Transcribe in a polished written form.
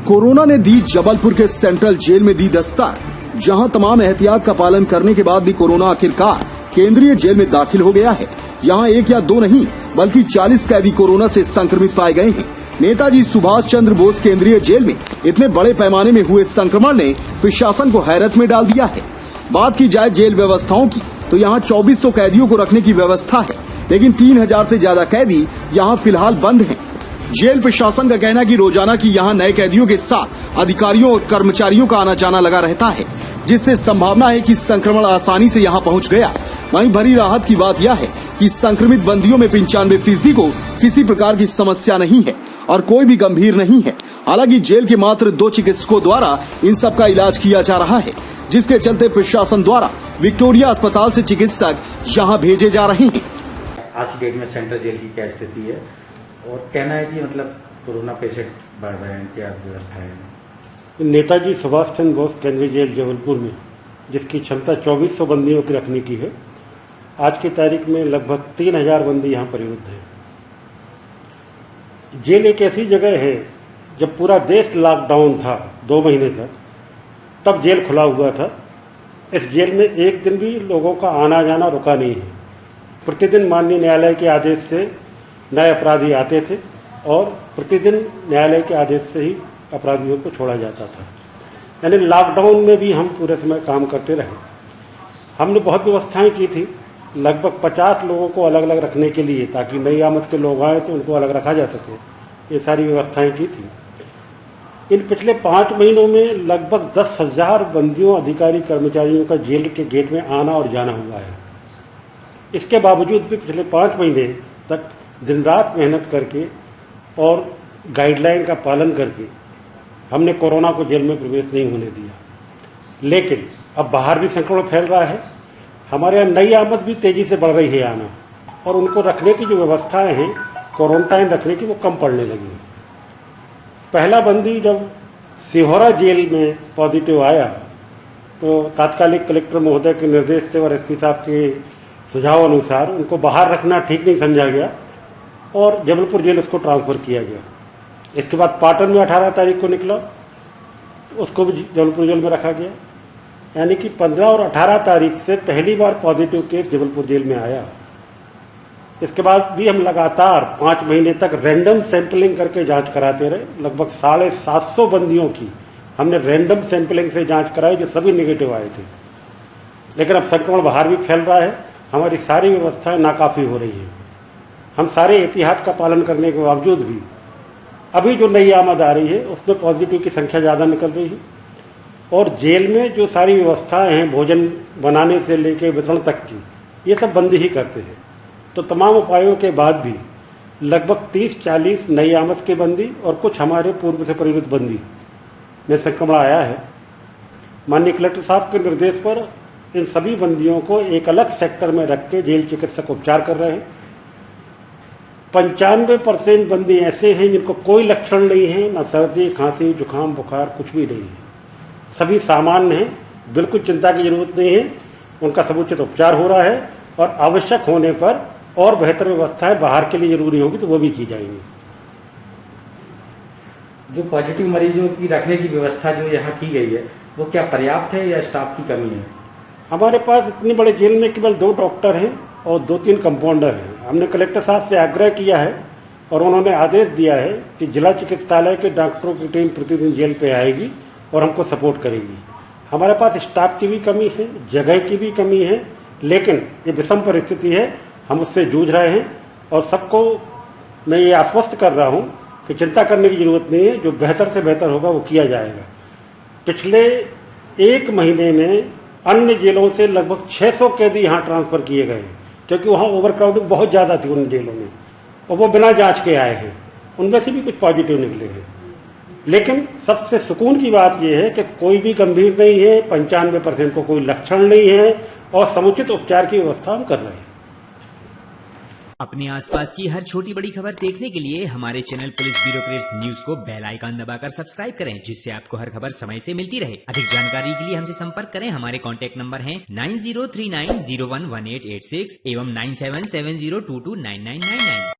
Corona ने दी जबलपुर के central jail में दी दस्तक, जहां तमाम एहतियात का पालन करने के बाद भी कोरोना आखिरकार केंद्रीय जेल में दाखिल हो गया है। यहां एक या दो नहीं बल्कि 40 कैदी कोरोना से संक्रमित पाए गए हैं। नेताजी सुभाष चंद्र बोस केंद्रीय जेल में इतने बड़े पैमाने में हुए संक्रमण ने प्रशासन को हैरत में डाल दिया है। बात की जाए जेल व्यवस्थाओं की तो यहाँ 2400 कैदियों को रखने की व्यवस्था है, लेकिन 3000 से ज्यादा कैदी यहाँ फिलहाल बंद हैं। जेल प्रशासन का कहना है कि रोजाना की यहाँ नए कैदियों के साथ अधिकारियों और कर्मचारियों का आना जाना लगा रहता है, जिससे संभावना है कि संक्रमण आसानी से यहाँ पहुँच गया। वहीं भरी राहत की बात यह है कि संक्रमित बंदियों में 95% को किसी प्रकार की समस्या नहीं है और कोई भी गंभीर नहीं है। हालांकि जेल के मात्र 2 चिकित्सकों द्वारा इन सब का इलाज किया जा रहा है, जिसके चलते प्रशासन द्वारा विक्टोरिया अस्पताल से चिकित्सक यहां भेजे जा रहे हैं। आज की डेट में सेंट्रल जेल की क्या स्थिति है और कहना है कि मतलब कोरोना पेशेंट बढ़ रहे हैं, क्या व्यवस्था है? नेताजी सुभाष चंद्र बोस केंद्रीय जेल जबलपुर में, जिसकी क्षमता 2400 बंदियों की रखने की है, आज की तारीख में लगभग 3000 बंदी यहाँ परिरुद्ध है। जेल एक ऐसी जगह है, जब पूरा देश लॉकडाउन था 2 महीने तक, तब जेल खुला हुआ था। इस जेल में एक दिन भी लोगों का आना जाना रुका नहीं है। प्रतिदिन माननीय न्यायालय के आदेश से नए अपराधी आते थे और प्रतिदिन न्यायालय के आदेश से ही अपराधियों को छोड़ा जाता था। यानी लॉकडाउन में भी हम पूरे समय काम करते रहे। हमने बहुत व्यवस्थाएं की थी, लगभग 50 लोगों को अलग अलग रखने के लिए, ताकि नई आमद के लोग आए तो उनको अलग रखा जा सके। ये सारी व्यवस्थाएं की थी। इन पिछले 5 महीनों में लगभग 10,000 बंदियों, अधिकारी, कर्मचारियों का जेल के गेट में आना और जाना हुआ है। इसके बावजूद भी पिछले 5 महीने तक दिन रात मेहनत करके और गाइडलाइन का पालन करके हमने कोरोना को जेल में प्रवेश नहीं होने दिया। लेकिन अब बाहर भी संक्रमण फैल रहा है। हमारे यहाँ नई आमद भी तेजी से बढ़ रही है आना, और उनको रखने की जो व्यवस्थाएं हैं, क्वारंटाइन रखने की, वो कम पड़ने लगी। पहला बंदी जब सिहोरा जेल में पॉजिटिव आया तो तात्कालिक कलेक्टर महोदय के निर्देश से और एसपी साहब के सुझाव अनुसार उनको बाहर रखना ठीक नहीं समझा गया और जबलपुर जेल उसको ट्रांसफर किया गया। इसके बाद पाटन में 18 तारीख को निकला, तो उसको भी जबलपुर जेल में रखा गया। यानी कि 15 और 18 तारीख से पहली बार पॉजिटिव केस जबलपुर जेल में आया। इसके बाद भी हम लगातार 5 महीने तक रैंडम सैंपलिंग करके जांच कराते रहे। लगभग 750 बंदियों की हमने रैंडम सैंपलिंग से जांच कराई, जो सभी नेगेटिव आए थे। लेकिन अब संक्रमण बाहर भी फैल रहा है, हमारी सारी व्यवस्थाएं नाकाफी हो रही है। हम सारे एहतियात का पालन करने के बावजूद भी अभी जो नई आमद आ रही है उसमें पॉजिटिव की संख्या ज़्यादा निकल रही है। और जेल में जो सारी व्यवस्थाएं हैं, भोजन बनाने से लेकर वितरण तक की, ये सब बंदी ही करते हैं। तो तमाम उपायों के बाद भी लगभग 30-40 नई आमद के बंदी और कुछ हमारे पूर्व से परिरुद्ध बंदी में संक्रमण आया है। माननीय कलेक्टर साहब के निर्देश पर इन सभी बंदियों को एक अलग सेक्टर में रख के जेल चिकित्सक उपचार कर रहे हैं। 95% बंदी ऐसे हैं जिनको कोई लक्षण नहीं है, न सर्दी, खांसी, जुकाम, बुखार, कुछ भी नहीं है। सभी सामान्य हैं, बिल्कुल चिंता की जरूरत नहीं है। उनका समुचित उपचार हो रहा है और आवश्यक होने पर और बेहतर व्यवस्थाएं बाहर के लिए जरूरी होगी तो वो भी की जाएंगी। जो पॉजिटिव मरीजों की रखने की व्यवस्था जो यहाँ की गई है, वो क्या पर्याप्त है या स्टाफ की कमी है? हमारे पास इतनी बड़े जेल में केवल 2 डॉक्टर हैं और 2-3 कंपाउंडर हैं। हमने कलेक्टर साहब से आग्रह किया है और उन्होंने आदेश दिया है कि जिला चिकित्सालय के डॉक्टरों की टीम प्रतिदिन जेल पे आएगी और हमको सपोर्ट करेगी। हमारे पास स्टाफ की भी कमी है, जगह की भी कमी है, लेकिन ये विषम परिस्थिति है, हम उससे जूझ रहे हैं और सबको मैं ये आश्वस्त कर रहा हूँ कि चिंता करने की जरूरत नहीं है। जो बेहतर से बेहतर होगा वो किया जाएगा। पिछले 1 महीने में अन्य जेलों से लगभग 600 कैदी यहाँ ट्रांसफर किए गए, क्योंकि वहाँ ओवरक्राउडिंग बहुत ज़्यादा थी उन जेलों में, और वो बिना जांच के आए हैं। उनमें से भी कुछ पॉजिटिव निकले हैं। लेकिन सबसे सुकून की बात यह है कि कोई भी गंभीर नहीं है, 95% को कोई लक्षण नहीं है और समुचित उपचार की व्यवस्था हम कर रहे हैं। अपने आसपास की हर छोटी बड़ी खबर देखने के लिए हमारे चैनल पुलिस ब्यूरोक्रेट्स न्यूज को बेल आइकन दबाकर सब्सक्राइब करें, जिससे आपको हर खबर समय से मिलती रहे। अधिक जानकारी के लिए हमसे संपर्क करें। हमारे कॉन्टैक्ट नंबर हैं 9039011886 एवं 9770229999।